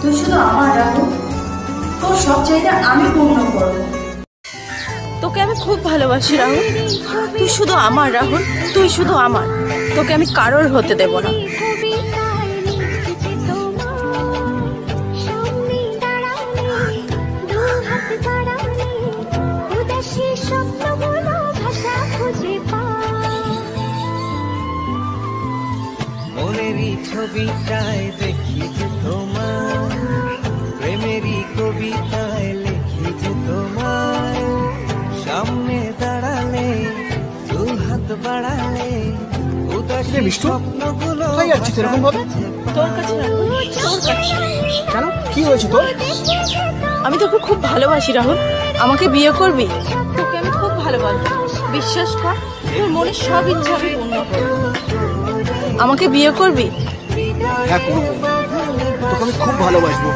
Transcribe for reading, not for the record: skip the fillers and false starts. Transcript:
তুই শুধু আমার রাহুল, তোর সব চাহিদা আমি পূর্ণ করবো। তোকে আমি খুব ভালোবাসি রাহুল, তুই শুধু আমার রাহুল, তুই শুধু আমার, তোকে আমি কারোর হতে দেব না। মনেরই ছবিটায় দেখি যে তোমার, প্রেমেরই কবিতায় লিখি যে তোমার, সামনে দাঁড়ালে দু হাত বাড়ালে উদাসী স্বপ্নগুলো তোর কাছে রাহুল, তোর কাছে। কেন, কি হয়েছে তোর? আমি তোকে খুব ভালোবাসি রাহুল, আমাকে বিয়ে করবি? তোকে আমি খুব ভালোবাসি, বিশ্বাস কর, তোর মনের সব ইচ্ছা আমি পূর্ণ করবো। আমাকে বিয়ে করবি? হ্যাঁ করবো, তোকে আমি খুব ভালোবাসবো।